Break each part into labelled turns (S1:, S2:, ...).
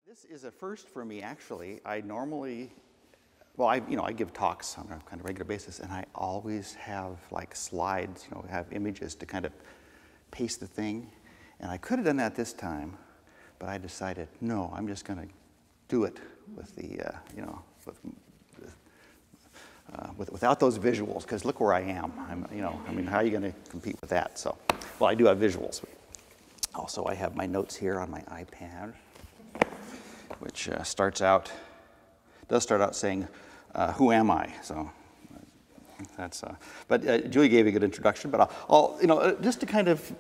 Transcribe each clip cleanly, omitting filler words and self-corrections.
S1: This is a first for me, actually. I normally, well, I give talks on a kind of regular basis, and I always have like slides, have images to kind of paste the thing. And I could have done that this time, but I decided, no, I'm just going to do it with the, without those visuals, because look where I am. I mean, how are you going to compete with that? So, well, I do have visuals. Also, I have my notes here on my iPad, which does start out saying, "Who am I?" So that's. But Julie gave a good introduction. But I'll just to kind of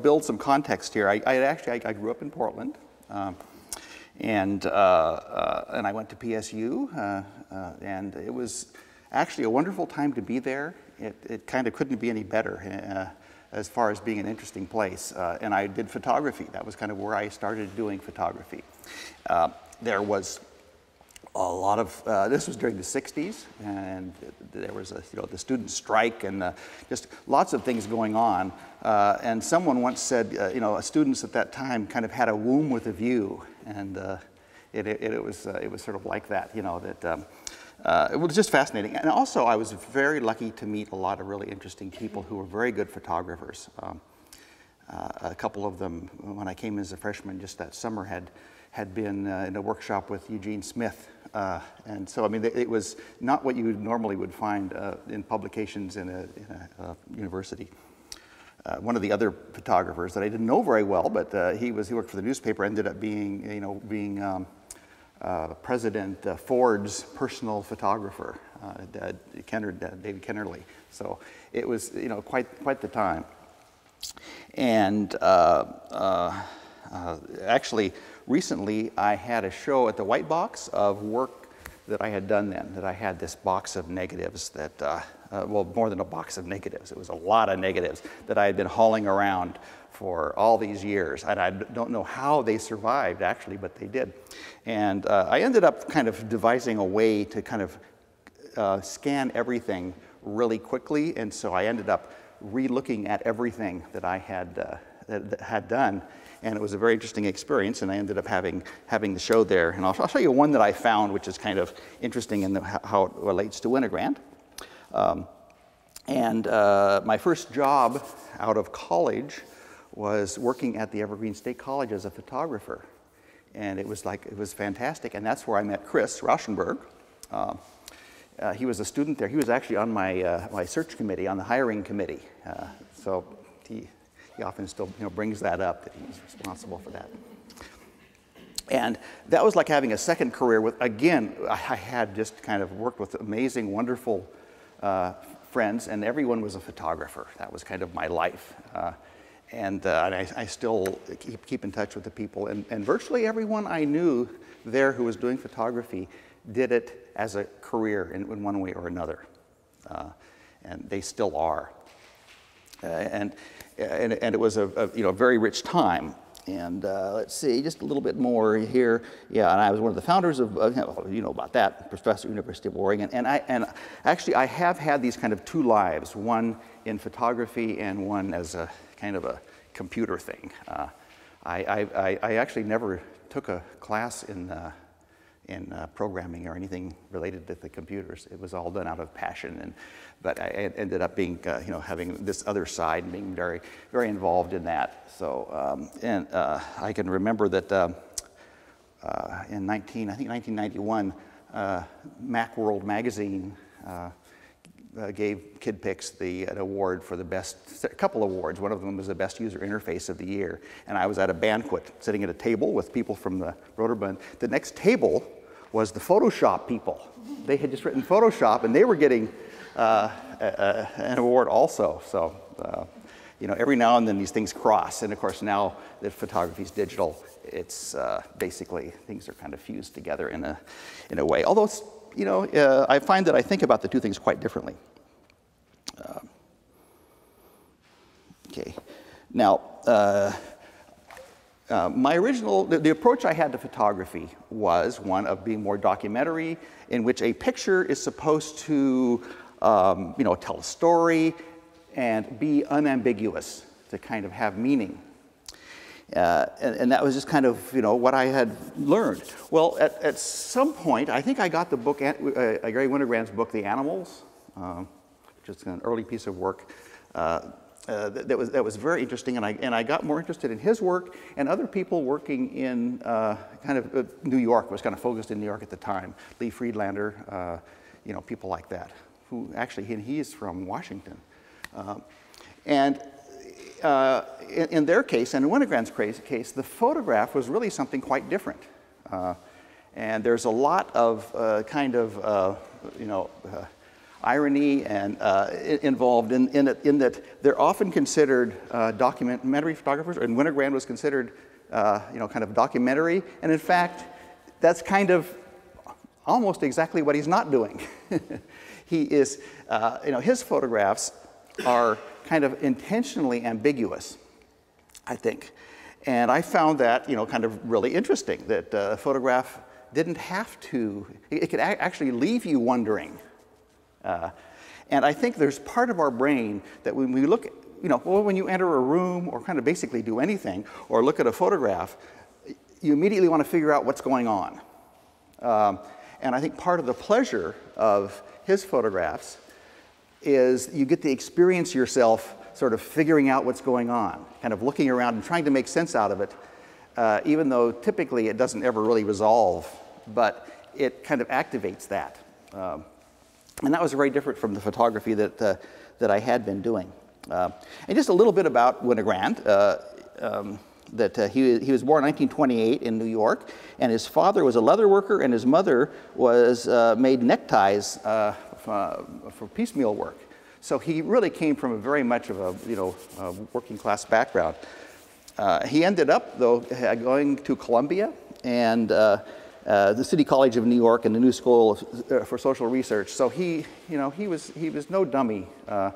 S1: build some context here. I grew up in Portland, and I went to PSU, and it was actually a wonderful time to be there. It kind of couldn't be any better as far as being an interesting place. And I did photography. That was kind of where I started doing photography. There was a lot of, this was during the 60s, and there was the student strike and just lots of things going on. And someone once said, students at that time kind of had a womb with a view, and it was sort of like that, it was just fascinating. And also, I was very lucky to meet a lot of really interesting people who were very good photographers. A couple of them, when I came as a freshman just that summer, had been in a workshop with Eugene Smith. And so, I mean, it was not what you normally would find in publications in a university. One of the other photographers that I didn't know very well, but he worked for the newspaper, ended up being President Ford's personal photographer, David Kennerly. So it was, quite the time. And actually, recently I had a show at the White Box of work that I had done then, that I had this box of negatives that, well, more than a box of negatives. It was a lot of negatives that I had been hauling around for all these years. And I don't know how they survived, actually, but they did. And I ended up kind of devising a way to kind of scan everything really quickly. And so I ended up re-looking at everything that I had done. And it was a very interesting experience, and I ended up having the show there. And I'll show you one that I found, which is kind of interesting in how it relates to Winogrand. My first job out of college was working at the Evergreen State College as a photographer. And it was fantastic. And that's where I met Chris Rauschenberg. He was a student there. He was actually on my search committee, on the hiring committee. So he often still brings that up, that he's responsible for that. And that was like having a second career with, again, I had just kind of worked with amazing, wonderful friends, and everyone was a photographer. That was kind of my life. And I still keep in touch with the people. And virtually everyone I knew there who was doing photography did it as a career in one way or another. And they still are. And it was a very rich time. And let's see, just a little bit more here. Yeah, and I was one of the founders of, you know about that, professor at University of Oregon. And actually I have had these kind of two lives, one in photography and one as a kind of a computer thing. I actually never took a class in programming or anything related to the computers. It was all done out of passion, but I ended up being, having this other side and being very, very involved in that. So, I can remember that in 1991, Macworld magazine gave KidPix an award for the best, a couple awards. One of them was the best user interface of the year. And I was at a banquet sitting at a table with people from the Rotorbund. The next table was the Photoshop people. They had just written Photoshop, and they were getting an award also. So, every now and then these things cross. And of course, now that photography is digital, it's basically things are kind of fused together in a way. Although, I find that I think about the two things quite differently. Okay, now. My original, the approach I had to photography was one of being more documentary, in which a picture is supposed to, tell a story and be unambiguous, to kind of have meaning. And that was just kind of, what I had learned. Well, at some point, I think I got the book, Garry Winogrand's book, The Animals, which is an early piece of work. That was very interesting, and I got more interested in his work and other people working in New York. Was kind of focused in New York at the time. Lee Friedlander, people like that. Who actually he's from Washington, and in their case and in Winogrand's case, the photograph was really something quite different, and there's a lot of irony and involved in that they're often considered documentary photographers, and Winogrand was considered, kind of documentary, and in fact, that's kind of almost exactly what he's not doing. He is, his photographs are kind of intentionally ambiguous, I think, and I found that, kind of really interesting that a photograph didn't have to, it could actually leave you wondering. And I think there's part of our brain that when we look, when you enter a room or kind of basically do anything or look at a photograph, you immediately want to figure out what's going on. And I think part of the pleasure of his photographs is you get to experience yourself sort of figuring out what's going on, kind of looking around and trying to make sense out of it, even though typically it doesn't ever really resolve, but it kind of activates that. And that was very different from the photography that I had been doing. And just a little bit about Winogrand, that he was born in 1928 in New York, and his father was a leather worker, and his mother was made neckties for piecemeal work. So he really came from a very much of a working class background. He ended up though going to Columbia and the City College of New York and the New School for Social Research. So he was no dummy. And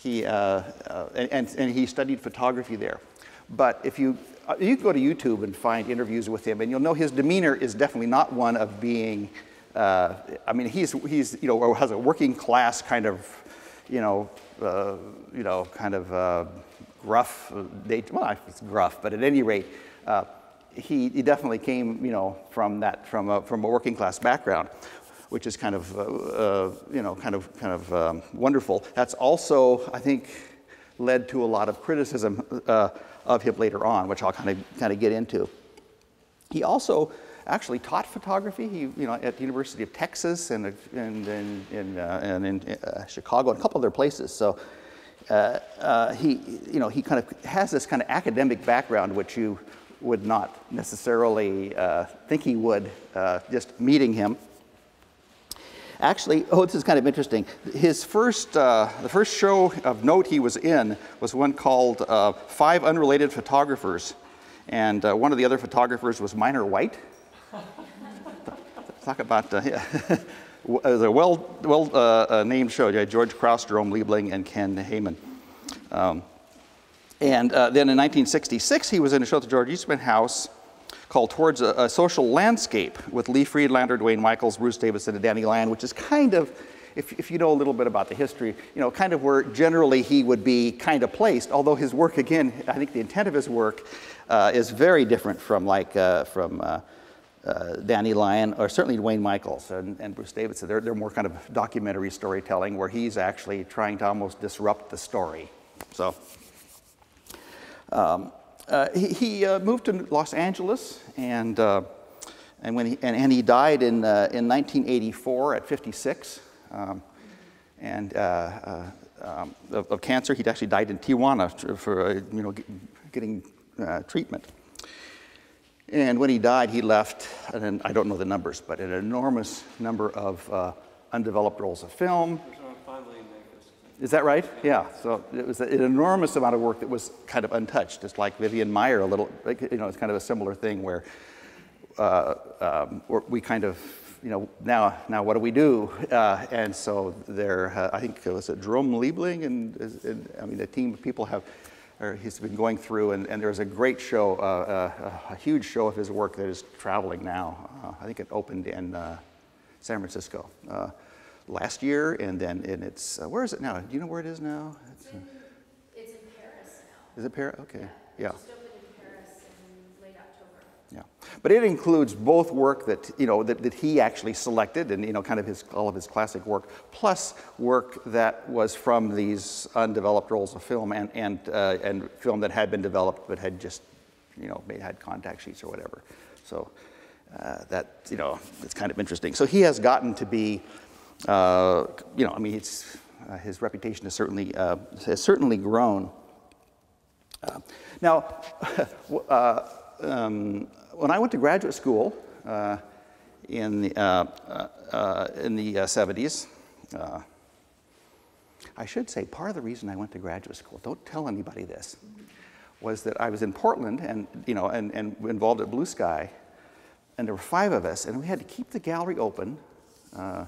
S1: he studied photography there. But if you can go to YouTube and find interviews with him, and you'll know his demeanor is definitely not one of being. He's has a working class kind of, gruff. Well, it's gruff, but at any rate. He definitely came, from a working class background, which is kind of, wonderful. That's also, I think, led to a lot of criticism of him later on, which I'll kind of get into. He also actually taught photography. He, at the University of Texas and in Chicago and a couple other places. So he kind of has this kind of academic background, which you would not necessarily think he would, just meeting him. Actually, this is kind of interesting. His the first show of note he was in was one called 5 Unrelated Photographers. And one of the other photographers was Minor White. Talk about, it was a well-named show. You had George Krause, Jerome Liebling, and Ken Heyman. And then in 1966, he was in a show at the George Eastman House called Towards a Social Landscape with Lee Friedlander, Dwayne Michaels, Bruce Davison, and Danny Land, which is kind of, if you know a little bit about the history, kind of where generally he would be kind of placed, although his work, again, I think the intent of his work is very different from Danny Lyon, or certainly Dwayne Michaels and Bruce Davison. They're more kind of documentary storytelling where he's actually trying to almost disrupt the story. So. He moved to Los Angeles, and he died in 1984 at 56, of cancer. He actually died in Tijuana for getting treatment. And when he died, he left, and I don't know the numbers, but an enormous number of undeveloped rolls of film. Is that right? Yeah. So it was an enormous amount of work that was kind of untouched, just like Vivian Maier, a little, it's kind of a similar thing where we kind of, now what do we do? And so there, I think it was Jerome Liebling and a team of people he's been going through, and there's a great show, a huge show of his work that is traveling now. I think it opened in San Francisco. Last year, and it's, where is it now? Do you know where it is now?
S2: It's in Paris now.
S1: Is it Paris? Okay, yeah.
S2: Just opened in Paris
S1: But it includes both work that, that he actually selected and, kind of all of his classic work, plus work that was from these undeveloped rolls of film and film that had been developed but had just, had contact sheets or whatever. So it's kind of interesting. So he has gotten to be, his reputation has certainly grown. Now, when I went to graduate school in the 70s, I should say part of the reason I went to graduate school, don't tell anybody this, was that I was in Portland and involved at Blue Sky, and there were 5 of us, and we had to keep the gallery open for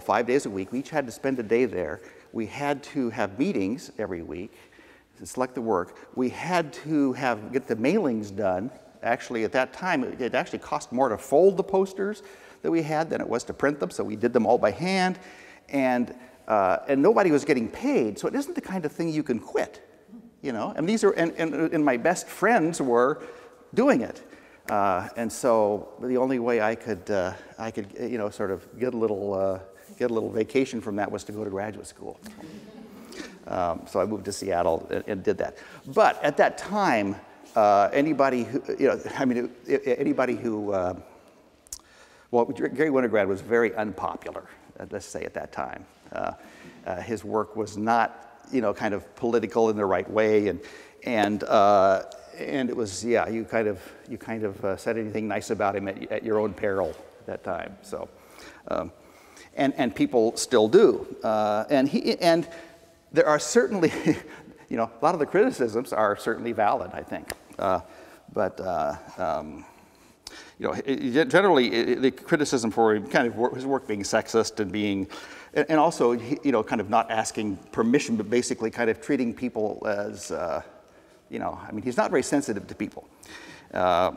S1: 5 days a week. We each had to spend a day there. We had to have meetings every week to select the work. We had to get the mailings done. Actually, at that time, it actually cost more to fold the posters that we had than it was to print them, so we did them all by hand, and nobody was getting paid, so it isn't the kind of thing you can quit, And these are, and my best friends were doing it, and so the only way I could sort of get a little vacation from that was to go to graduate school. So I moved to Seattle and did that. But at that time, anybody who, Garry Winogrand was very unpopular, let's say, at that time. His work was not, kind of political in the right way, and it was, you kind of said anything nice about him at your own peril at that time. So, and people still do, and there are certainly, a lot of the criticisms are certainly valid, I think. Generally, the criticism for kind of his work being sexist and being, and also, kind of not asking permission, but basically kind of treating people as, he's not very sensitive to people. But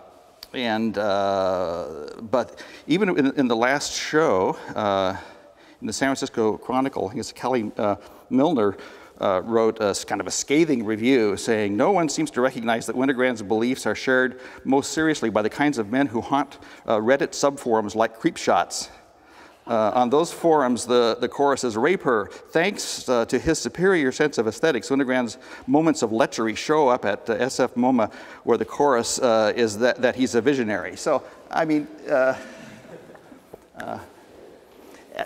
S1: even in the last show, in the San Francisco Chronicle, I guess Kelly Milner wrote kind of a scathing review saying, "No one seems to recognize that Winogrand's beliefs are shared most seriously by the kinds of men who haunt Reddit subforums like Creepshots. On those forums, the chorus is rape her. Thanks to his superior sense of aesthetics, Winogrand's moments of lechery show up at SF MoMA, where the chorus is that he's a visionary." So,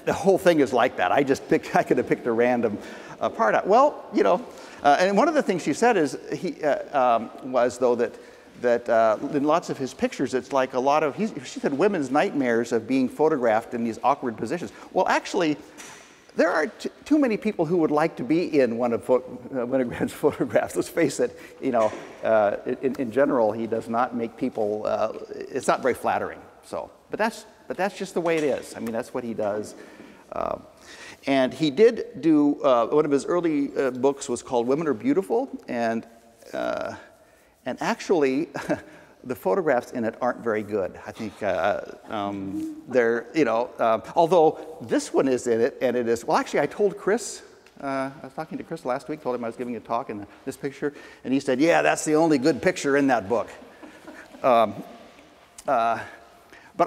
S1: the whole thing is like that. I could have picked a random part out. Well, and one of the things she said is was though that in lots of his pictures, it's like a lot of, she said, women's nightmares of being photographed in these awkward positions. Well, actually, there are too many people who would like to be in one of Winogrand's photographs. Let's face it, in general, he does not make people, it's not very flattering. So, but that's just the way it is. That's what he does. And he did do, one of his early books was called Women Are Beautiful, and actually, the photographs in it aren't very good. I think they're, although this one is in it, and it is, well, actually, I told Chris, I was talking to Chris last week, told him I was giving a talk in this picture, and he said, yeah, that's the only good picture in that book. But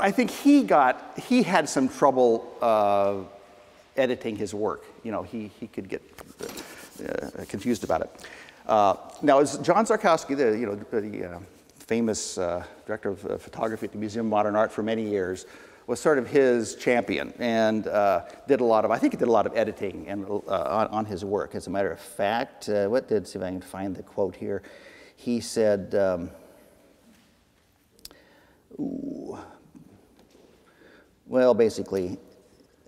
S1: I think he had some trouble editing his work. He could get confused about it. Now, as John Zarkowski, the famous director of photography at the Museum of Modern Art for many years, was sort of his champion and did a lot of editing and on his work. As a matter of fact, see if I can find the quote here. He said, well, basically,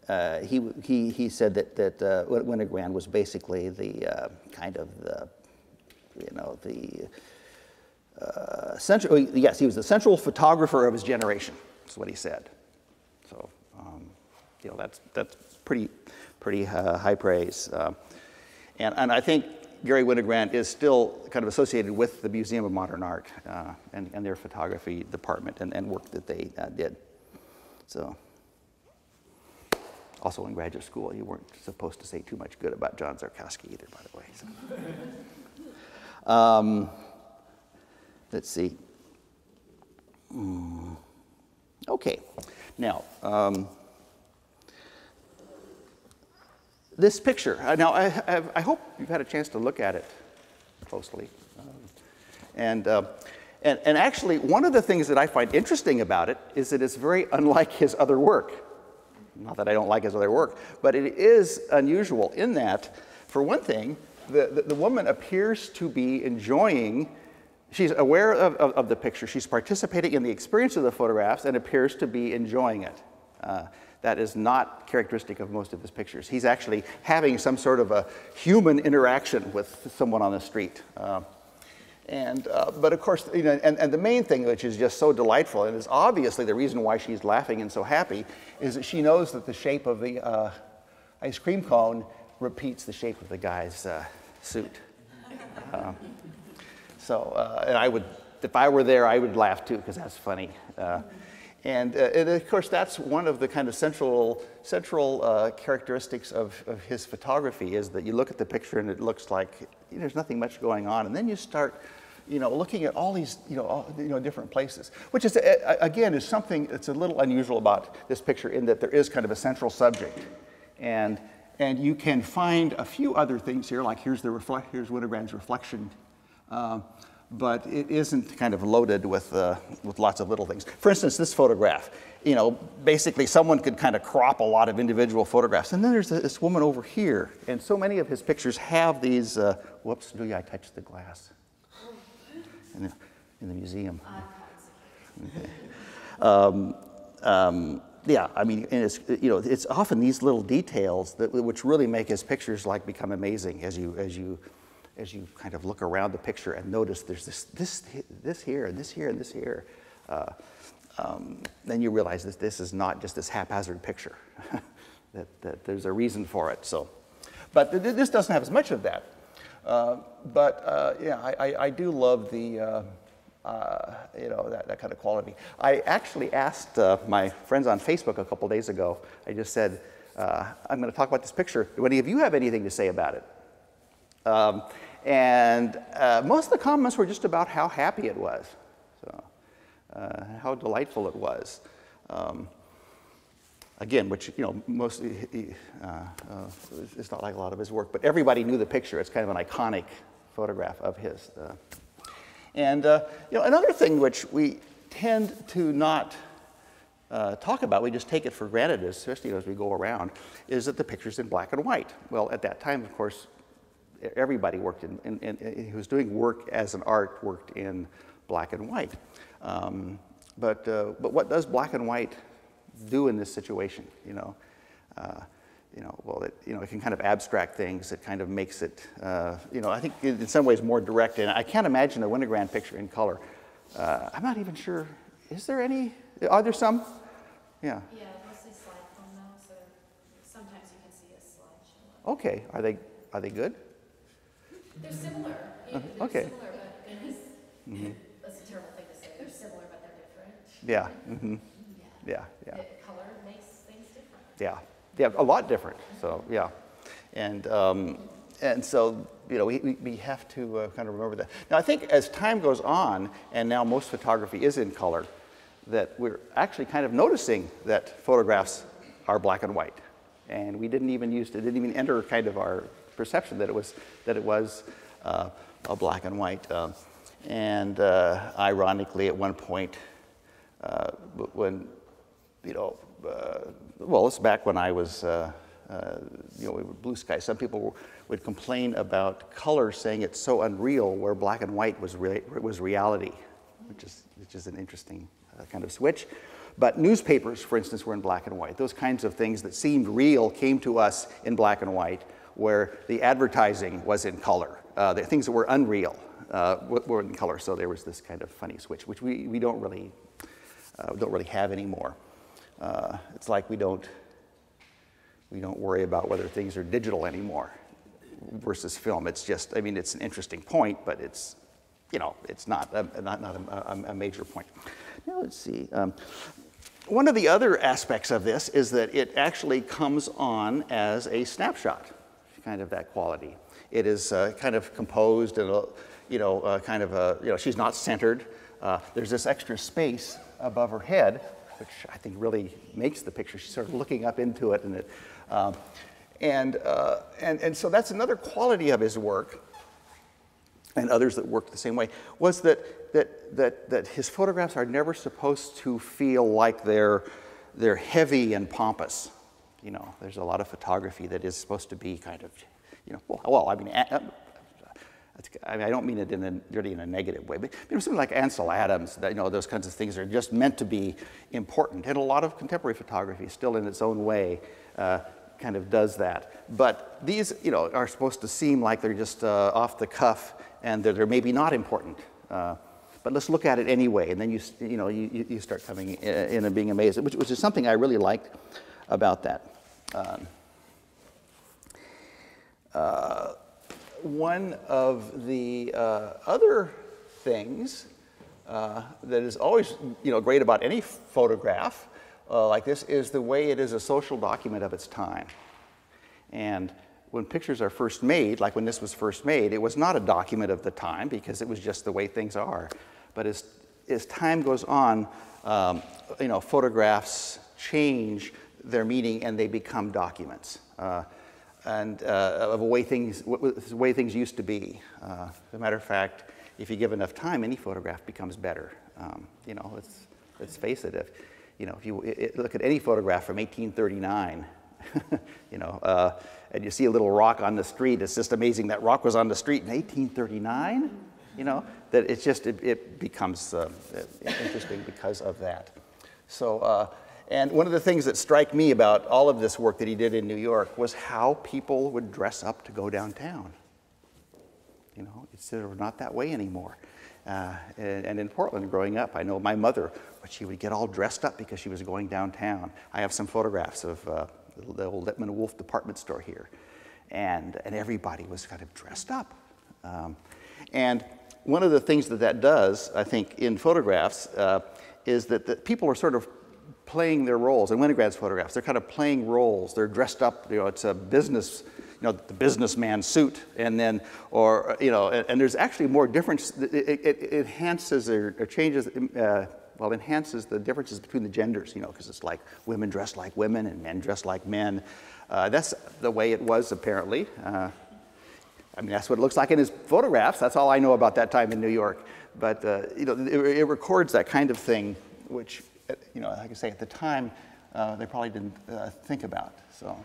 S1: he said that Winogrand was basically the kind of the central. Yes, he was the central photographer of his generation. That's what he said. So, that's pretty high praise. And I think Garry Winogrand is still kind of associated with the Museum of Modern Art and their photography department and work that they did. So. Also in graduate school, you weren't supposed to say too much good about John Zarkowski either, by the way. So. Let's see. Okay, now, this picture. Now, I hope you've had a chance to look at it closely. And actually, one of the things that I find interesting about it is that it's very unlike his other work. Not that I don't like his other work, but it is unusual in that, for one thing, the woman appears to be enjoying, she's aware of the picture, she's participating in the experience of the photographs and appears to be enjoying it. That is not characteristic of most of his pictures. He's actually having some sort of a human interaction with someone on the street. But of course, you know, and the main thing which is just so delightful, and is obviously the reason why she's laughing and so happy, is that she knows that the shape of the ice cream cone repeats the shape of the guy's suit. And I would, if I were there, I would laugh too, because that's funny. And of course, that's one of the kind of central characteristics of his photography, is that you look at the picture and it looks like there's nothing much going on, and then you start, you know, looking at all these, different places, which is again is something that's a little unusual about this picture, in that there is kind of a central subject, and you can find a few other things here, like here's Winogrand's reflection. But it isn't kind of loaded with lots of little things. For instance, this photograph, you know, basically someone could kind of crop a lot of individual photographs. And then there's this woman over here. And so many of his pictures have these, whoops, I touched the glass in the museum. Okay. Yeah, I mean, and it's often these little details which really make his pictures become amazing as you kind of look around the picture and notice there's this here, and this here, and this here. Then you realize that this is not just this haphazard picture, that there's a reason for it. So, but this doesn't have as much of that. I do love the, that kind of quality. I actually asked my friends on Facebook a couple days ago, I just said, I'm going to talk about this picture. Do any of you have anything to say about it? Most of the comments were just about how happy it was, so, how delightful it was. Again, which, mostly, it's not like a lot of his work, but everybody knew the picture. It's kind of an iconic photograph of his. Another thing which we tend to not talk about, we just take it for granted, especially as we go around, is that the picture's in black and white. Well, at that time, of course, everybody worked who was doing work as an art worked in black and white. But what does black and white do in this situation? It can kind of abstract things. It kind of makes it, I think in some ways more direct. And I can't imagine a Winogrand picture in color. I'm not even sure. Is there any? Are there some? Yeah.
S2: Yeah, mostly slide phone now. So sometimes you can see a slideshow.
S1: Okay. Are they good?
S2: They're similar. They're
S1: okay.
S2: Similar, but it is, that's a terrible thing to say. They're similar, but they're different.
S1: Yeah. Mm-hmm. Yeah.
S2: The color makes things different.
S1: Yeah, a lot different. So yeah, and so we have to kind of remember that. Now I think as time goes on, and now most photography is in color, that we're actually kind of noticing that photographs are black and white, and we didn't even enter kind of our perception that it was a black and white. Ironically, at one point, when it's back when I was blue sky. Some people would complain about color, saying it's so unreal, where black and white was reality, which is an interesting kind of switch. But newspapers, for instance, were in black and white. Those kinds of things that seemed real came to us in black and white, where the advertising was in color. The things that were unreal were in color. So there was this kind of funny switch, which we don't really have anymore. It's like we don't worry about whether things are digital anymore versus film. It's just, it's an interesting point, but it's not a major point. Now let's see. One of the other aspects of this is that it actually comes on as a snapshot, kind of that quality. It is kind of composed and she's not centered. There's this extra space above her head which I think really makes the picture. She's sort of looking up into it, and so that's another quality of his work, and others that work the same way, was that his photographs are never supposed to feel like they're heavy and pompous. You know, there's a lot of photography that is supposed to be kind of, you know, well, I mean, I don't mean it really in a negative way, but you know, something like Ansel Adams, you know, those kinds of things are just meant to be important. And a lot of contemporary photography, still in its own way, kind of does that. But these, you know, are supposed to seem like they're just off the cuff and they're maybe not important. But let's look at it anyway, and then you start coming in and being amazed, which is something I really liked about that. One of the other things that is always, you know, great about any photograph like this is the way it is a social document of its time. And when pictures are first made, like when this was first made, it was not a document of the time because it was just the way things are. But as time goes on, you know, photographs change their meaning and they become documents. Of the way things used to be. As a matter of fact, if you give enough time, any photograph becomes better. You know, let's face it. If you look at any photograph from 1839, you know, and you see a little rock on the street, it's just amazing that rock was on the street in 1839. You know, that it becomes interesting because of that. So. And one of the things that strike me about all of this work that he did in New York was how people would dress up to go downtown. You know, it's sort of not that way anymore. And in Portland, growing up, I know my mother, but she would get all dressed up because she was going downtown. I have some photographs of the old Lippman Wolf department store here. And everybody was kind of dressed up. And one of the things that does, I think, in photographs is that people are sort of playing their roles. In Winogrand's photographs, they're kind of playing roles. They're dressed up, you know, it's a business, you know, the businessman suit, and then, or, you know, and there's actually more difference. It enhances or changes, well, enhances the differences between the genders, you know, because it's like women dress like women and men dress like men. That's the way it was, apparently. I mean, that's what it looks like in his photographs. That's all I know about that time in New York. But, you know, it records that kind of thing, which, you know, like I say, at the time, they probably didn't think about. So,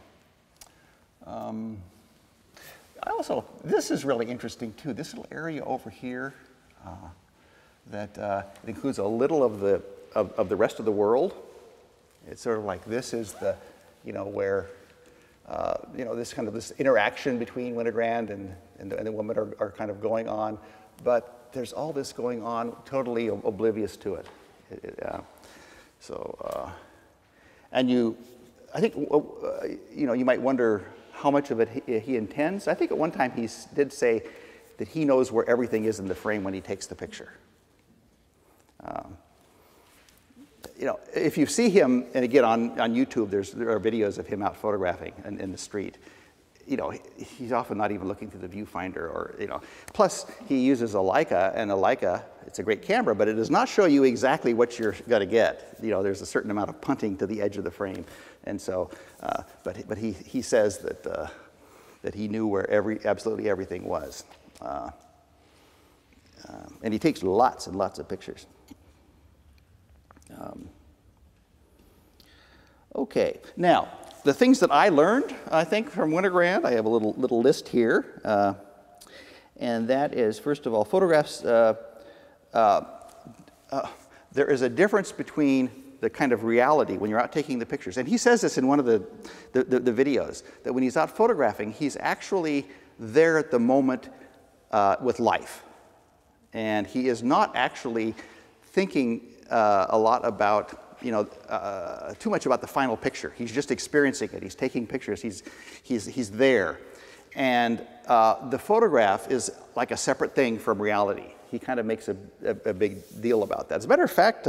S1: this is really interesting too. This little area over here that includes a little of the rest of the world. It's sort of like this is the, you know, where, you know, this interaction between Winogrand and the woman are kind of going on, but there's all this going on totally oblivious to it. And I think, you know, you might wonder how much of it he intends. I think at one time he did say that he knows where everything is in the frame when he takes the picture. You know, if you see him, and again on YouTube, there are videos of him out photographing in the street. You know, he's often not even looking through the viewfinder, or, you know. Plus, he uses a Leica, and a Leica, it's a great camera, but it does not show you exactly what you're going to get. You know, there's a certain amount of punting to the edge of the frame, and so, but he says that he knew where absolutely everything was, and he takes lots and lots of pictures. Okay, now. The things that I learned, I think, from Winogrand, I have a little list here, and that is, first of all, photographs. There is a difference between the kind of reality when you're out taking the pictures, and he says this in one of the videos, that when he's out photographing, he's actually there at the moment with life, and he is not actually thinking a lot about, you know, too much about the final picture. He's just experiencing it. He's taking pictures. He's there. And the photograph is like a separate thing from reality. He kind of makes a big deal about that. As a matter of fact,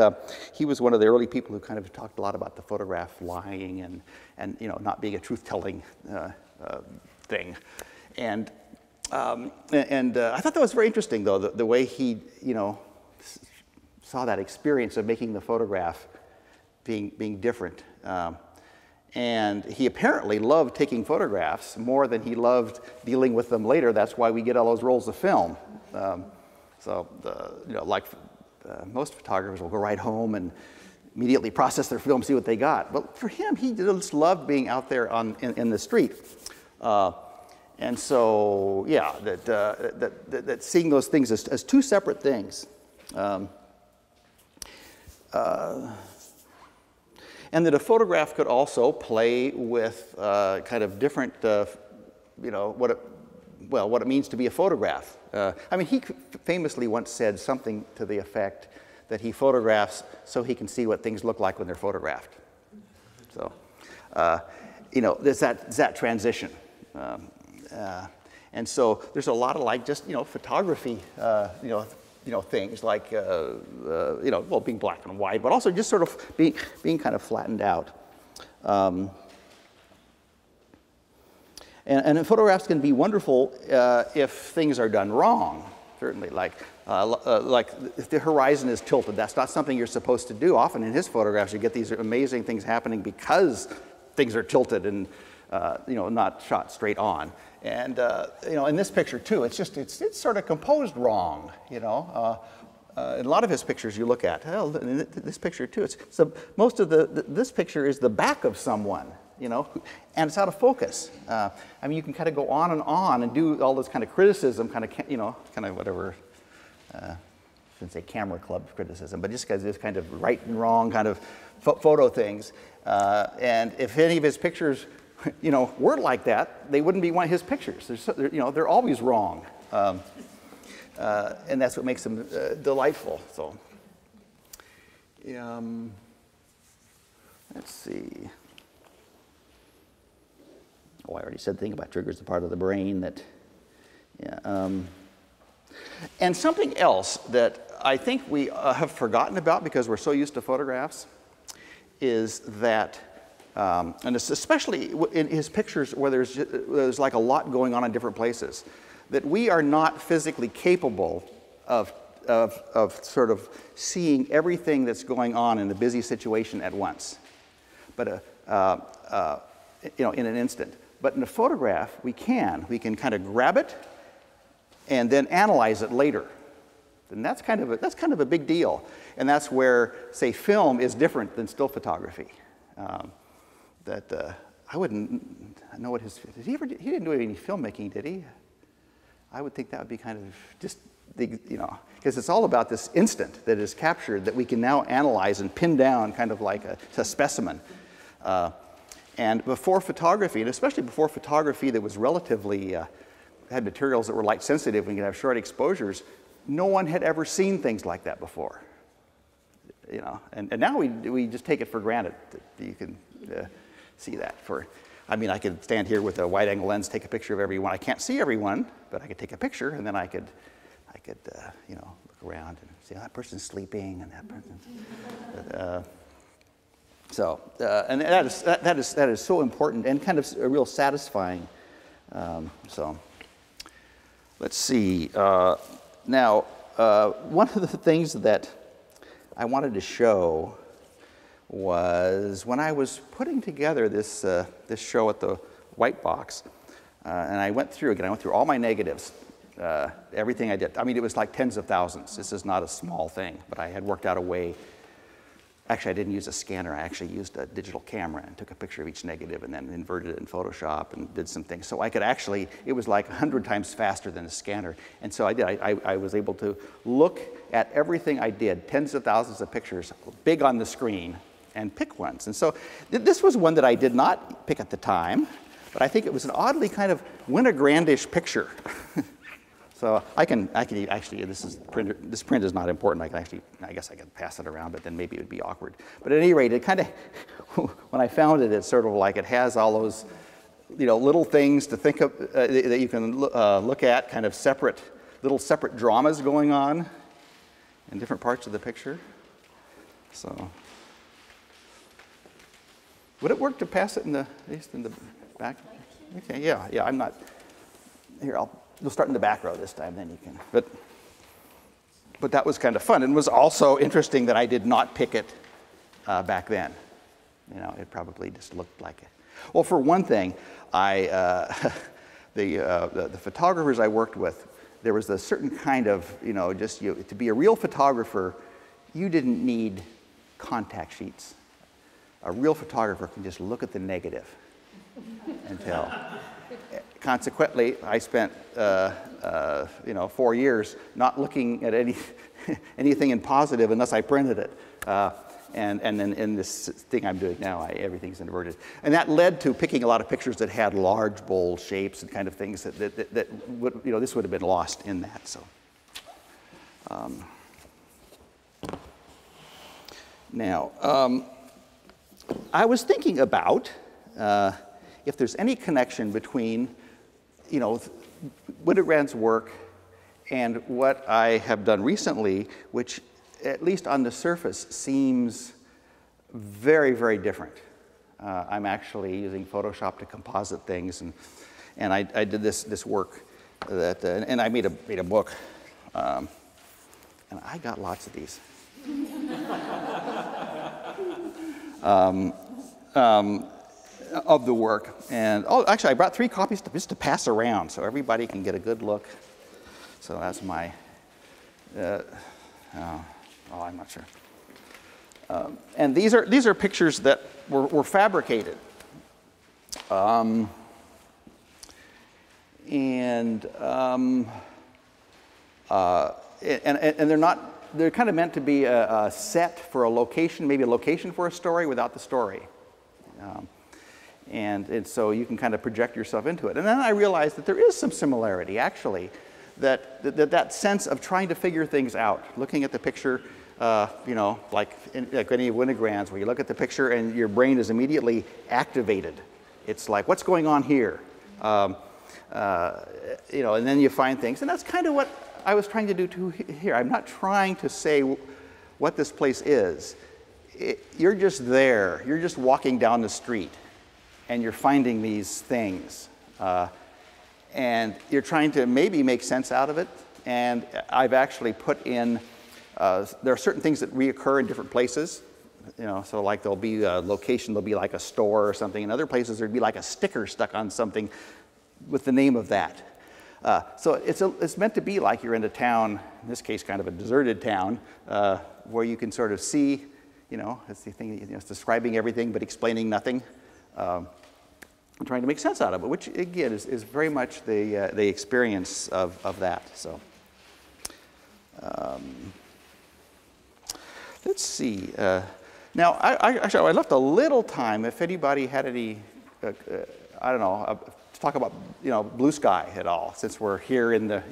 S1: he was one of the early people who kind of talked a lot about the photograph lying and you know, not being a truth-telling thing. And I thought that was very interesting, though, the way he, you know, saw that experience of making the photograph being different. And he apparently loved taking photographs more than he loved dealing with them later. That's why we get all those rolls of film. Most photographers will go right home and immediately process their film, see what they got. But for him, he just loved being out there in the street. And so, yeah, that seeing those things as two separate things. And that a photograph could also play with kind of different, what it means to be a photograph. I mean, he famously once said something to the effect that he photographs so he can see what things look like when they're photographed. So, there's that transition. And so there's a lot of just photography, things like, being black and white, but also just sort of being kind of flattened out. And photographs can be wonderful if things are done wrong, certainly. Like if the horizon is tilted, that's not something you're supposed to do. Often in his photographs, you get these amazing things happening because things are tilted and not shot straight on. And in this picture too, it's sort of composed wrong. In a lot of his pictures you look at, in this picture too, so most of this picture is the back of someone, and it's out of focus. I mean, you can kind of go on and do all this kind of criticism, kind of whatever. I shouldn't say camera club criticism, but just because this kind of right and wrong kind of photo things. And if any of his pictures were like that, they wouldn't be one of his pictures. They're always wrong. And that's what makes them delightful. So, let's see. Oh, I already said the thing about triggers the part of the brain that, and something else that I think we have forgotten about because we're so used to photographs is that, and it's especially in his pictures where there's like a lot going on in different places, that we are not physically capable of sort of seeing everything that's going on in a busy situation at once, but in an instant. But in a photograph, we can kind of grab it and then analyze it later. And that's kind of a big deal. And that's where, say, film is different than still photography. I wouldn't know what his, he didn't do any filmmaking, did he? I would think that would be kind of just, because it's all about this instant that is captured that we can now analyze and pin down kind of like a specimen. And before photography, and especially before photography that was relatively, had materials that were light sensitive and could have short exposures, no one had ever seen things like that before. And now we just take it for granted that you can see that. I mean, I could stand here with a wide angle lens, take a picture of everyone. I can't see everyone, but I could take a picture, and then I could look around and see, oh, that person's sleeping, and that person's. And that is so important and kind of real satisfying. So let's see. Now, one of the things that I wanted to show was when I was putting together this show at the White Box, and I went through all my negatives, everything I did. I mean, it was like tens of thousands. This is not a small thing, but I had worked out a way. Actually, I didn't use a scanner. I actually used a digital camera and took a picture of each negative and then inverted it in Photoshop and did some things. So I could actually, it was like 100 times faster than a scanner. And so I did. I was able to look at everything I did, tens of thousands of pictures, big on the screen, and pick ones. And so this was one that I did not pick at the time, but I think it was an oddly kind of Winograndish picture. So I can actually, this print is not important. I guess I could pass it around, but then maybe it would be awkward. But at any rate, it kind of, when I found it, it's sort of like it has all those, little things to think of that you can look at, kind of little separate dramas going on in different parts of the picture. So, would it work to pass it at least in the back? Okay, yeah, I'm not, here, you'll start in the back row this time, then you can. But that was kind of fun. And it was also interesting that I did not pick it back then. You know, it probably just looked like it. Well, for one thing, the photographers I worked with, there was a certain kind of, you know, just to be a real photographer, you didn't need contact sheets. A real photographer can just look at the negative and tell. Consequently, I spent, you know, 4 years not looking at anything in positive unless I printed it. And then in this thing I'm doing now, everything's inverted. And that led to picking a lot of pictures that had large, bold shapes and kind of things that would, you know, this would have been lost in that. So, now, I was thinking about if there's any connection between, you know, Winogrand's work and what I have done recently, which at least on the surface seems very, very different. I'm actually using Photoshop to composite things, and I did this work that, and I made a book, and I got lots of these. Of the work, and actually I brought 3 copies just to pass around so everybody can get a good look. So that's my, I'm not sure. And these are pictures that were fabricated, and they're not. They're kind of meant to be a set for a location, maybe a location for a story without the story. And so you can kind of project yourself into it. And then I realized that there is some similarity, actually, that sense of trying to figure things out, looking at the picture, you know, like any of Winogrand's, where you look at the picture and your brain is immediately activated. It's like, what's going on here? You know, and then you find things. And that's kind of what I was trying to do here. I'm not trying to say what this place is. You're just there. You're just walking down the street, and you're finding these things. And you're trying to maybe make sense out of it. And I've actually put in, there are certain things that reoccur in different places. You know, so like there'll be a location, there'll be like a store or something. In other places, there'd be like a sticker stuck on something with the name of that. So it's meant to be like you're in a town, in this case kind of a deserted town, where you can sort of see, you know, it's the thing, you know, it's describing everything but explaining nothing. I'm trying to make sense out of it, which again is very much the experience of that. So let's see. Now I left a little time if anybody had any, I don't know, to talk about, you know, blue sky at all, since we're here in the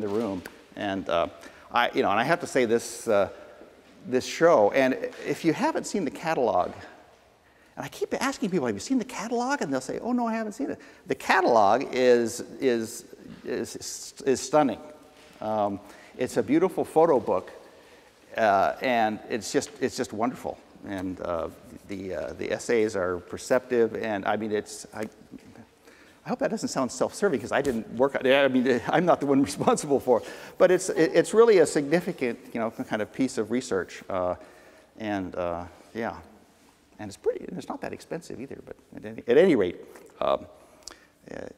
S1: room. And and I have to say this this show, and if you haven't seen the catalog. And I keep asking people, have you seen the catalog? And they'll say, oh, no, I haven't seen it. The catalog is stunning. It's a beautiful photo book, and it's just wonderful. And the essays are perceptive, and I mean, I hope that doesn't sound self-serving, because I didn't work on it. I mean, I'm not the one responsible for it. But it's really a significant, you know, kind of piece of research. Yeah. And it's not that expensive either, but at any rate, yeah.
S2: The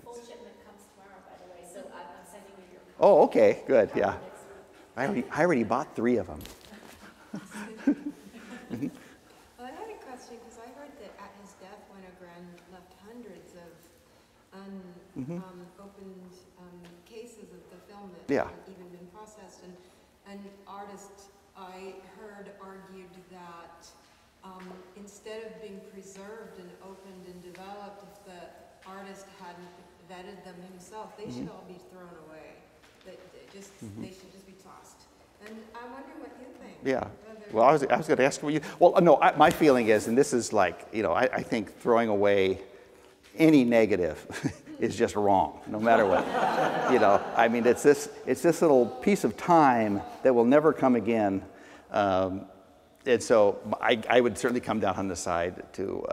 S2: full shipment comes tomorrow, by the way, so I'm sending you your copy.
S1: Oh, okay, good, yeah. I already bought 3 of them.
S3: Well, I had a question, because I heard that at his death, Winogrand left hundreds of unopened cases of the film that hadn't even been processed. And artists, I heard, argued that instead of being preserved and opened and developed, if the artist hadn't vetted them himself, they should all be thrown away. They should just be tossed. And I'm wondering what you think.
S1: Yeah. Well, I was going to ask what you. Well, no. My feeling is, and this is like, you know, I think throwing away any negative is just wrong, no matter what. You know, I mean, it's this little piece of time that will never come again. And so I would certainly come down on the side to,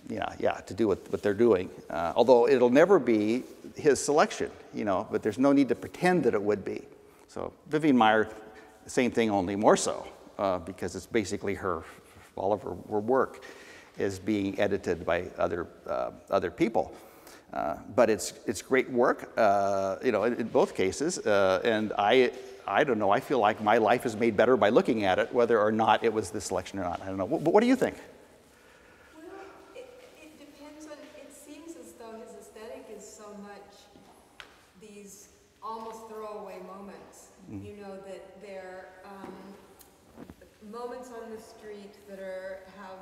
S1: to do what they're doing. Although it'll never be his selection, you know, but there's no need to pretend that it would be. So Vivian Maier, the same thing, only more so. because it's basically all of her work is being edited by other people. But it's great work, you know, in both cases. And I don't know, I feel like my life is made better by looking at it, whether or not it was this selection or not. I don't know. What do you think?
S3: Well, it depends on, it seems as though his aesthetic is so much these almost throwaway moments, you know, that they're moments on the street that have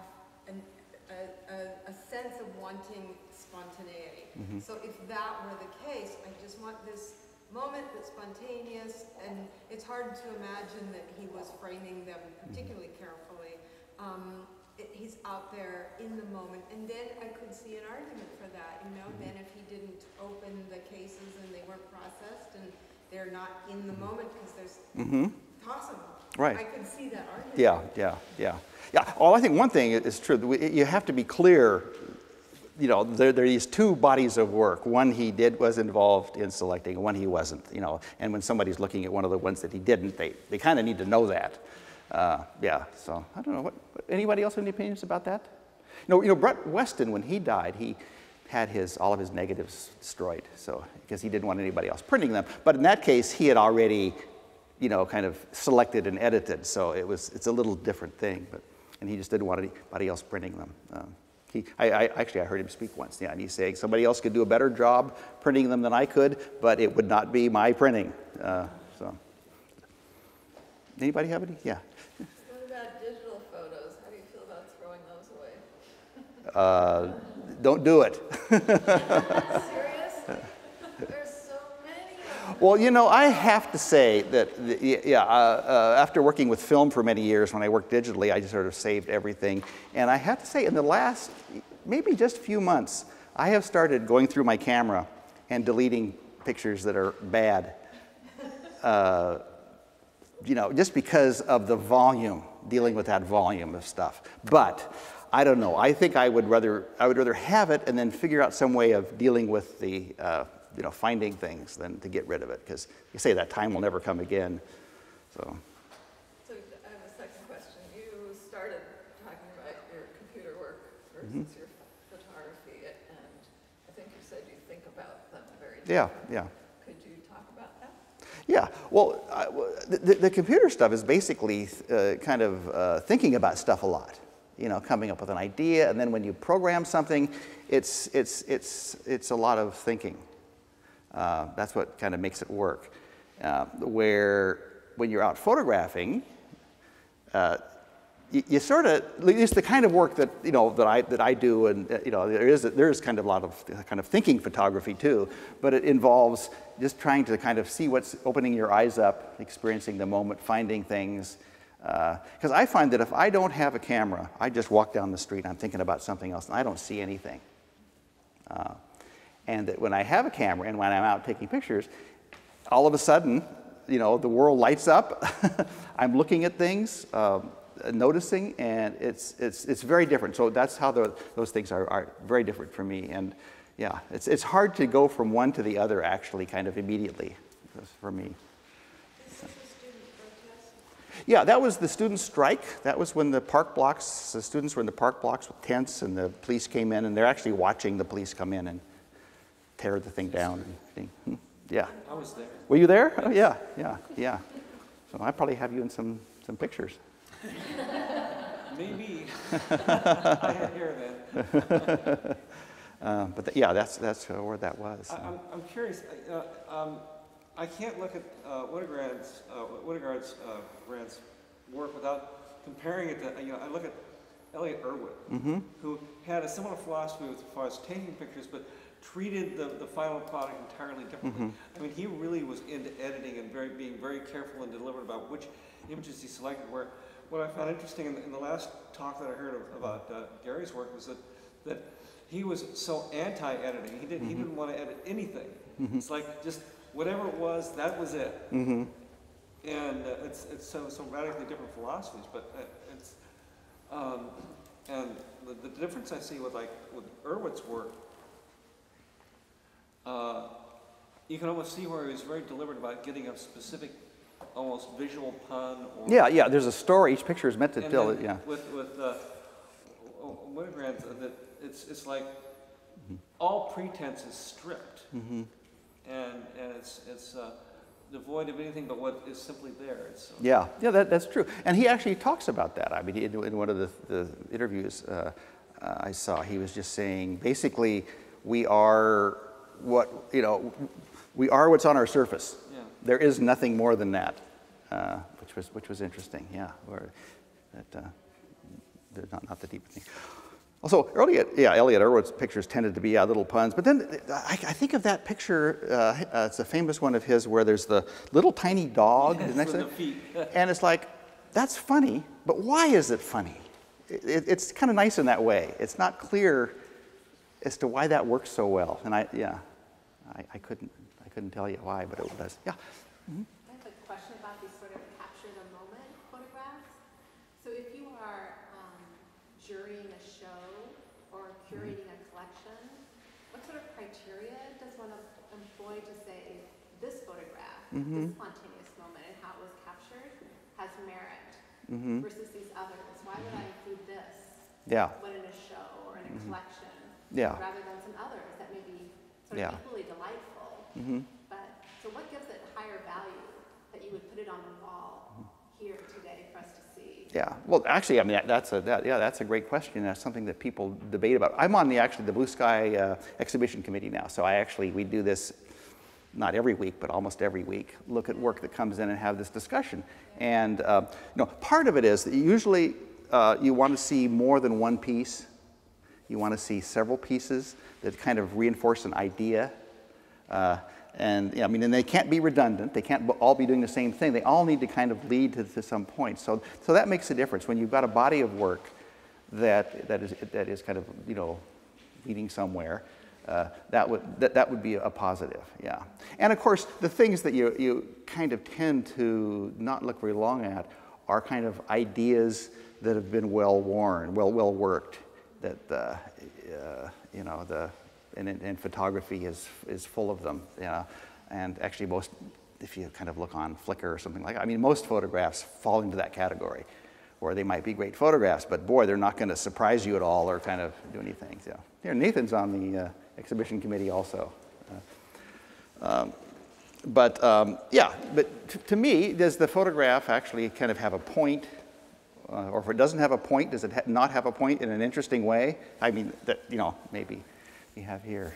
S3: a sense of wanting spontaneity. So if that were the case, I just want this moment that's spontaneous, and it's hard to imagine that he was framing them particularly carefully. He's out there in the moment, and then I could see an argument for that, you know, then if he didn't open the cases and they weren't processed and they're not in the moment because there's possible.
S1: Right.
S3: I could see that argument.
S1: Yeah. Well, I think one thing is true. You have to be clear. You know, there are these two bodies of work. One he was involved in selecting, and one he wasn't. You know, and when somebody's looking at one of the ones that he didn't, they kind of need to know that. Yeah. So I don't know. What anybody else have any opinions about that? You know, Brett Weston, when he died, he had all of his negatives destroyed. So because he didn't want anybody else printing them. But in that case, he had already, you know, kind of selected and edited. So it's a little different thing. And he just didn't want anybody else printing them. I heard him speak once, yeah, and he's saying somebody else could do a better job printing them than I could, but it would not be my printing. So, anybody have any? Yeah.
S4: What about digital photos? How do you feel about throwing those away?
S1: Don't do it.
S4: Seriously? There's so many of them.
S1: Well, you know, I have to say that, after working with film for many years, when I worked digitally, I just sort of saved everything. And I have to say, in the last, maybe just few months, I have started going through my camera and deleting pictures that are bad. You know, just because of the volume, dealing with that volume of stuff. But I don't know. I think I would rather have it and then figure out some way of dealing with the you know, finding things than to get rid of it, because you say that time will never come again. So
S4: I have a second question. You started talking about your computer work versus your photography, and I think you said you think about them very differently.
S1: yeah.
S4: Could you talk about that?
S1: Yeah, well, the computer stuff is basically kind of thinking about stuff a lot. You know, coming up with an idea, and then when you program something, it's a lot of thinking. That's what kind of makes it work. Where when you're out photographing, you sort of, at least the kind of work that that I do, and you know, there is kind of a lot of kind of thinking photography too, but it involves just trying to kind of see what's opening your eyes up, experiencing the moment, finding things. Because I find that if I don't have a camera, I just walk down the street and I'm thinking about something else and I don't see anything. And that when I have a camera and when I'm out taking pictures, all of a sudden, you know, the world lights up. I'm looking at things, noticing, and it's very different. So that's how those things are very different for me. And yeah, it's hard to go from one to the other actually kind of immediately for me. Yeah, that was the student strike. That was when the students were in the park blocks with tents, and the police came in, and they're actually watching the police come in and tear the thing down. Yeah.
S5: I was there.
S1: Were you there? Oh, yeah. So I probably have you in some pictures.
S5: Maybe. I had hair then.
S1: But yeah, that's where that was.
S5: I'm curious. I can't look at Winogrand's work without comparing it to, I look at Elliot Irwin, who had a similar philosophy as far as taking pictures, but treated the final product entirely differently. I mean, he really was into editing and being very careful and deliberate about which images he selected. Where what I found interesting in the last talk that I heard about Garry's work was that he was so anti-editing. He didn't want to edit anything. It's like just whatever it was, that was it. And it's so radically different philosophies, but it's and the difference I see with Irwin's work, you can almost see where he was very deliberate about getting a specific almost visual pun. Or,
S1: Yeah, there's a story. Each picture is meant to tell it, yeah.
S5: With Winogrand, that it's like all pretense is stripped, and it's devoid of anything but what is simply there.
S1: Yeah, that's true. And he actually talks about that. I mean, in one of the interviews I saw, he was just saying, basically, we are what's on our surface.
S5: Yeah.
S1: There is nothing more than that, which was interesting. Yeah, not the deeper thing. Also, Elliot Erwood's pictures tended to be little puns, but then I think of that picture, it's a famous one of his where there's the little tiny dog next to it, and it's like, that's funny, but why is it funny? It's kind of nice in that way. It's not clear as to why that works so well, and I couldn't tell you why, but it does. Yeah.
S2: I have a question about these sort of capture the moment photographs. So if you are jurying a show or curating a collection, what sort of criteria does one employ to say this photograph, this spontaneous moment and how it was captured has merit versus these others? Why would I include this when in a show or in a collection rather than some others that may be sort of equally delightful? But so what gives it higher value that you would put it on the wall here today for us to see?
S1: Yeah, well, actually, I mean, that's a great question. That's something that people debate about. I'm on the Blue Sky exhibition committee now, so we do this not every week, but almost every week. Look at work that comes in and have this discussion. And part of it is that usually you want to see more than one piece. You want to see several pieces that kind of reinforce an idea. And they can't be redundant. They can't all be doing the same thing. They all need to kind of lead to some point. So that makes a difference when you've got a body of work that is kind of leading somewhere. That would be a positive. Yeah. And of course, the things that you kind of tend to not look very long at are kind of ideas that have been well worn, well worked. That and photography is full of them, and actually if you kind of look on Flickr or something like that, I mean, most photographs fall into that category, where they might be great photographs, but boy, they're not going to surprise you at all or kind of do anything. So, here, Nathan's on the exhibition committee also. But to me, does the photograph actually kind of have a point? Or if it doesn't have a point, does it not have a point in an interesting way? I mean, maybe you have here.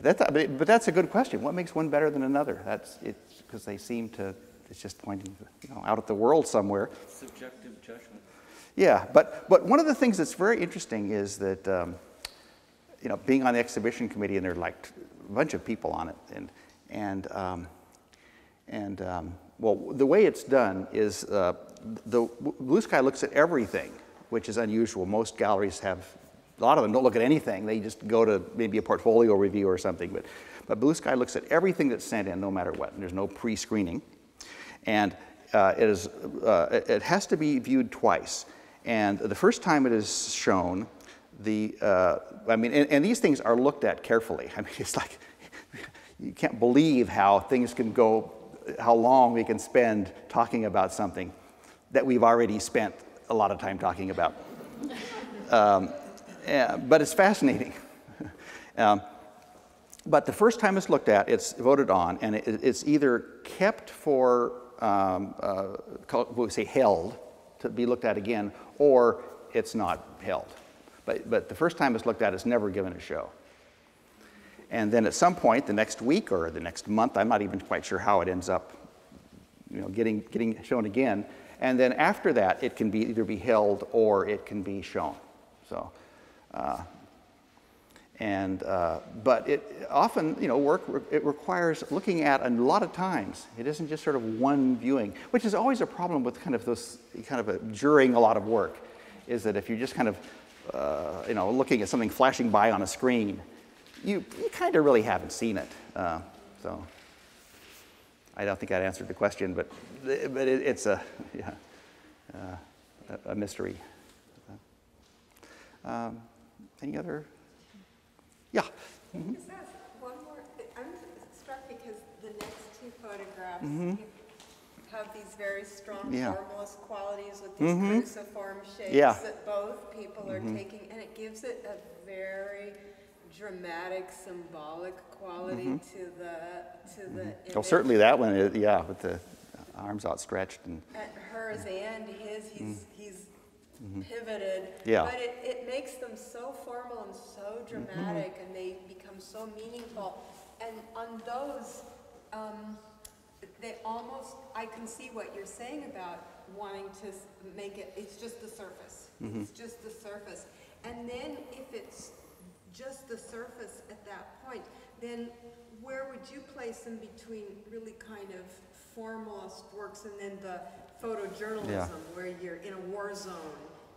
S1: But that's a good question. What makes one better than another? It's because they seem to. It's just pointing, out at the world somewhere.
S5: Subjective judgment.
S1: Yeah, but one of the things that's very interesting is that being on the exhibition committee, and there are like a bunch of people on it, and the way it's done is the Blue Sky looks at everything, which is unusual. Most galleries a lot of them don't look at anything. They just go to maybe a portfolio review or something. But Blue Sky looks at everything that's sent in, no matter what. And there's no pre-screening, and it has to be viewed twice. And the first time it is shown, and these things are looked at carefully. I mean, it's like you can't believe how things can go, how long we can spend talking about something that we've already spent a lot of time talking about. But it's fascinating. But the first time it's looked at, it's voted on, and it's either kept for, we say held, to be looked at again, or it's not held. But the first time it's looked at, it's never given a show. And then at some point, the next week or the next month, I'm not even quite sure how it ends up, getting shown again. And then after that, it can either be held or it can be shown. So, but it often, it requires looking at a lot of times. It isn't just sort of one viewing, which is always a problem with kind of jurying a lot of work, is that if you're just kind of, looking at something flashing by on a screen, you kind of really haven't seen it. So I don't think that answered the question, but it's a mystery. Any other? Yeah.
S3: Just ask one more. I'm struck because the next two photographs
S1: Mm-hmm.
S3: have these very strong
S1: Yeah.
S3: formalist qualities with these
S1: Mm-hmm.
S3: cruciform shapes
S1: Yeah.
S3: that both people are taking, and it gives it a very dramatic, symbolic quality to the image.
S1: Oh, certainly that one, is, yeah, with the arms outstretched. And
S3: At hers and his, he's pivoted.
S1: Yeah.
S3: But it makes them so formal and so dramatic, and they become so meaningful. And on those, they almost, I can see what you're saying about wanting to make it, it's just the surface. It's just the surface. And then if it's just the surface at that point, then where would you place them between really kind of formalist works and then the photojournalism,
S1: Yeah.
S3: where you're in a war zone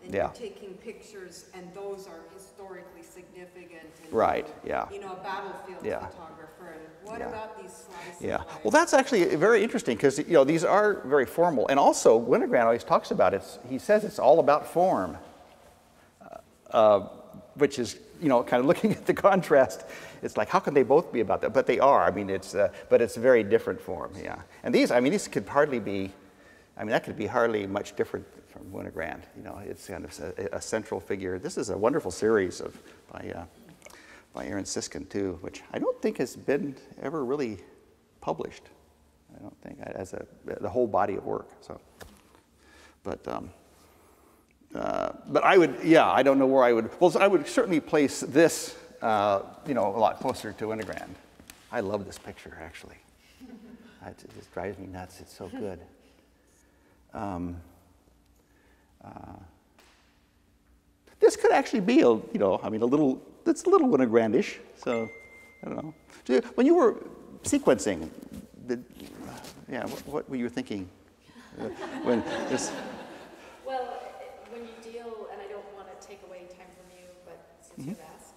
S3: and
S1: Yeah.
S3: you're taking pictures and those are historically significant. And,
S1: Right, yeah.
S3: You know, a battlefield
S1: Yeah.
S3: photographer. And what
S1: Yeah.
S3: about these slices?
S1: yeah, well, that's actually very interesting because these are very formal, and also Winogrand always talks about it. He says it's all about form, which is kind of looking at the contrast. It's like, how can they both be about that? But they are. I mean, but it's a very different form. Yeah, and these could hardly be. I mean, that could be hardly much different from Winogrand. It's kind of a central figure. This is a wonderful series by Aaron Siskin too, which I don't think has been ever really published. I don't think as the whole body of work. So, but I would, I don't know where I would. Well, I would certainly place this, a lot closer to Winogrand. I love this picture actually. It just drives me nuts. It's so good. This could actually be a little. It's a little Winograndish. So I don't know. When you were sequencing, what were you thinking? When this.
S2: Well, when you deal, and I don't want to take away time from you, but since you've asked,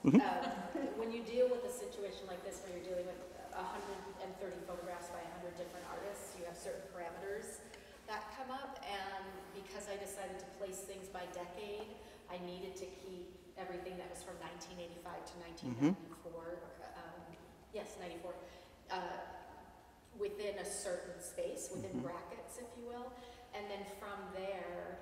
S2: when you deal with a situation like this where you're dealing with 130 photographs by 100 different artists, you have certain parameters that come up, and because I decided to place things by decade, I needed to keep everything that was from 1985 to 1994, 94, within a certain space, within brackets, if you will. And then from there,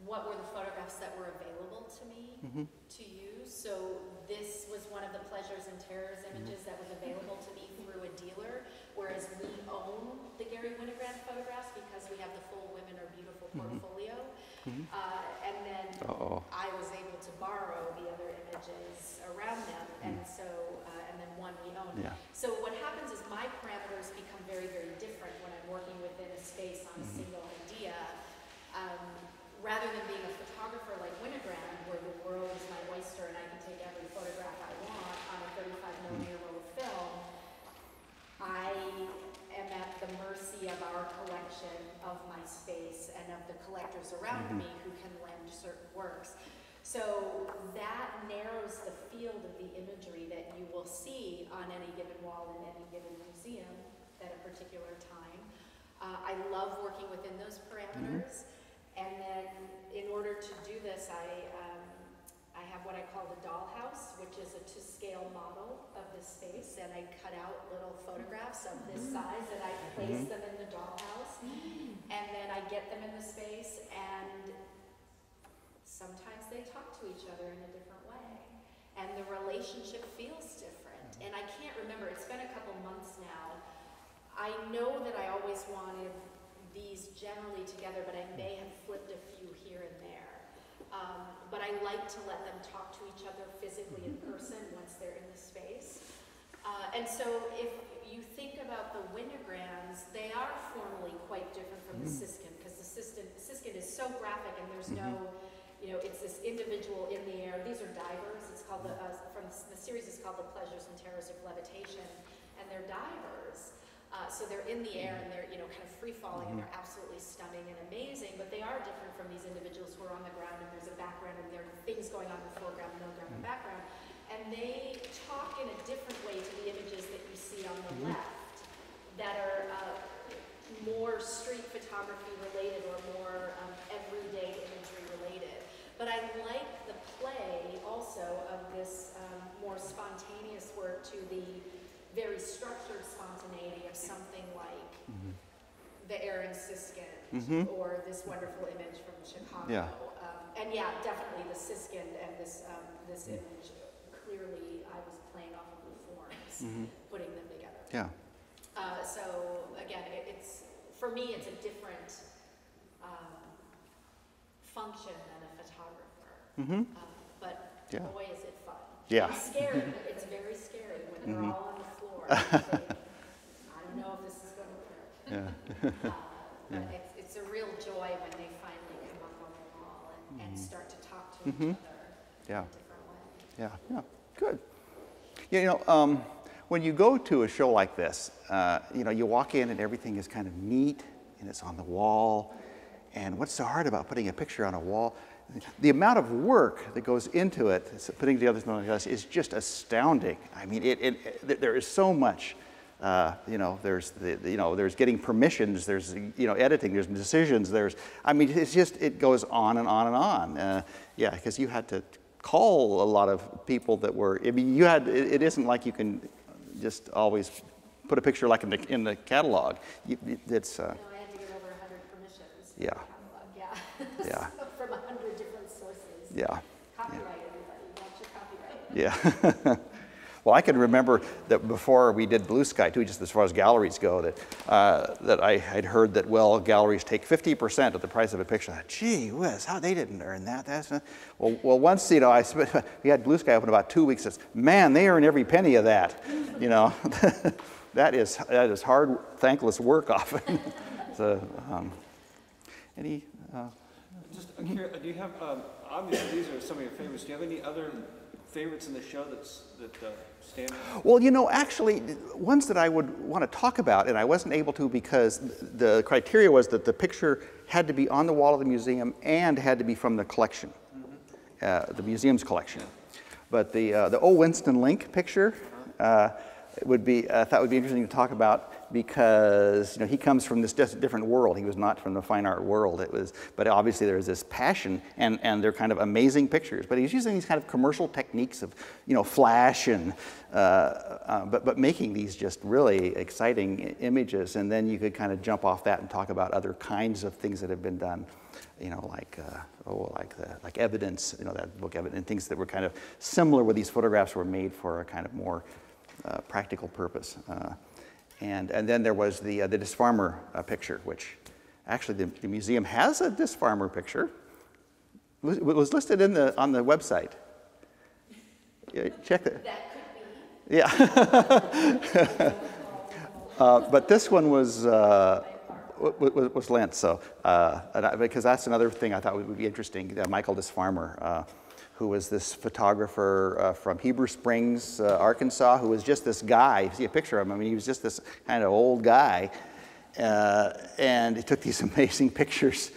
S2: what were the photographs that were available to me to use? So this was one of the pleasures and terrors images that was available to me through a dealer, whereas we own the Garry Winogrand photographs because we have the full Women Are Beautiful portfolio. And then I was able to borrow the other images around them, and so, and then one we own.
S1: Yeah.
S2: So what happens is my parameters become very, very different when I'm working within a space on a single idea. Rather than being a photographer like Winogrand, where the world is my oyster and I can take every photograph I want on a 35mm roll of film, I am at the mercy of our collection, of my space, and of the collectors around me who can lend certain works. So that narrows the field of the imagery that you will see on any given wall in any given museum at a particular time. I love working within those parameters. And then in order to do this, I have what I call the dollhouse, which is a to-scale model of this space, and I cut out little photographs of this size and I place them in the dollhouse, and then I get them in the space, and sometimes they talk to each other in a different way, and the relationship feels different. And I can't remember, it's been a couple months now. I know that I always wanted these generally together, but I may have flipped a few here and there. But I like to let them talk to each other physically in person once they're in the space. And so if you think about the Winogrands, they are formally quite different from the Siskin, because the Siskin is so graphic, and there's no, it's this individual in the air. These are divers. It's called from the series is called The Pleasures and Terrors of Levitation, and they're divers. So they're in the air and they're, kind of free falling, and they're absolutely stunning and amazing, but they are different from these individuals who are on the ground, and there's a background, and there are things going on in the foreground, no ground in the background. And they talk in a different way to the images that you see on the left that are more street photography related or more everyday imagery related. But I like the play also of this more spontaneous work to the very structured spontaneity of something like the Aaron Siskin or this wonderful image from Chicago.
S1: Yeah.
S2: And yeah, definitely the Siskin and this image, clearly I was playing off of the forms, putting them together.
S1: Yeah.
S2: So again, it's for me, it's a different function than a photographer. But
S1: Yeah.
S2: boy, is it fun.
S1: Yeah.
S2: It's scary. It's very scary when they're all on the floor. And you think, I don't know if this is going to work.
S1: Yeah.
S2: But it's a real joy when they finally come up on the wall and start to talk to each other
S1: Yeah.
S2: in a different way.
S1: Yeah, yeah, good. You know, when you go to a show like this, you know, you walk in and everything is kind of neat and it's on the wall. And what's so hard about putting a picture on a wall? The amount of work that goes into it, putting together something like this, is just astounding. I mean, there is so much. You know, there's there's getting permissions, there's editing, there's decisions, I mean, it's just, it goes on and on and on. Yeah, because you had to call a lot of people that were. I mean, it isn't like you can just always put a picture like in the catalog. It's.
S2: No, I had to give over 100 permissions.
S1: Yeah.
S2: Yeah.
S1: Yeah.
S2: From 100 different sources.
S1: Yeah.
S2: Copyright, everybody. Watch your copyright.
S1: Yeah. Well, I can remember that before we did Blue Sky too, just as far as galleries go, that I had heard that, well, galleries take 50% of the price of a picture. I thought, gee whiz, how they didn't earn that? That's not... Well, once, we had Blue Sky open about 2 weeks. It's, man, they earn every penny of that. You know, that is hard, thankless work often. So, any?
S5: Just curious, do you have? Obviously, these are some of your favorites. Do you have any other favorites in the show that stand out?
S1: Well, you know, actually, ones that I would want to talk about, and I wasn't able to because the criteria was that the picture had to be on the wall of the museum and had to be from the collection, the museum's collection. But the O. Winston Link picture would be, I thought would be interesting to talk about because, he comes from this different world. He was not from the fine art world. But obviously there's this passion, and they're kind of amazing pictures. But he's using these kind of commercial techniques of, flash and, but making these just really exciting images. And then you could kind of jump off that and talk about other kinds of things that have been done, like evidence, that book Evidence, and things that were kind of similar where these photographs were made for a kind of more practical purpose. And then there was the Disfarmer picture, which actually the museum has a Disfarmer picture. It was listed on the website. Yeah, check it.
S2: That could be.
S1: Yeah. But this one was lent, so because that's another thing I thought would be interesting. Michael Disfarmer, who was this photographer from Heber Springs, Arkansas, who was just this guy. You see a picture of him. I mean, he was just this kind of old guy, and he took these amazing pictures.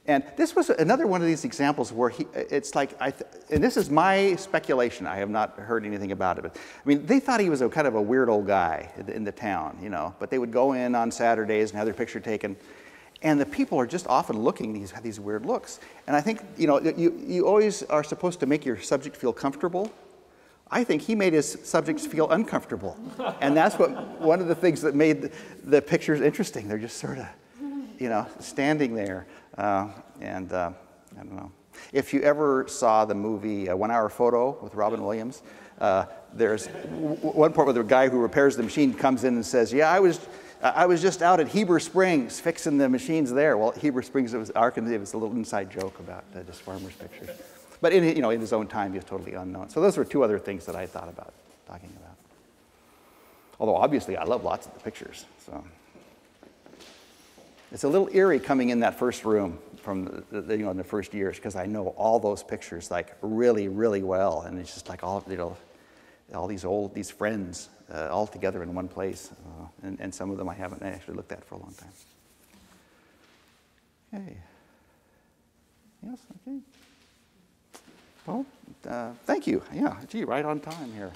S1: And this was another one of these examples where it's like, and this is my speculation. I have not heard anything about it. But, I mean, they thought he was a kind of a weird old guy in the town, But they would go in on Saturdays and have their picture taken. And the people are just often looking these weird looks. And I think, you always are supposed to make your subject feel comfortable. I think he made his subjects feel uncomfortable. And that's one of the things that made the pictures interesting. They're just sort of, standing there. I don't know. If you ever saw the movie 1 Hour Photo with Robin Williams, there's one part where the guy who repairs the machine comes in and says, yeah, I was just out at Heber Springs fixing the machines there. Well, Heber Springs, it was Arkansas. It was a little inside joke about Disfarmer's pictures. But in his own time, he was totally unknown. So those were two other things that I thought about talking about. Although obviously, I love lots of the pictures. So it's a little eerie coming in that first room from in the first years because I know all those pictures like really, really well, and it's just like all these friends all together in one place, and some of them I haven't actually looked at for a long time. Okay. Yes. Okay. Well, thank you. Yeah. Gee, right on time here.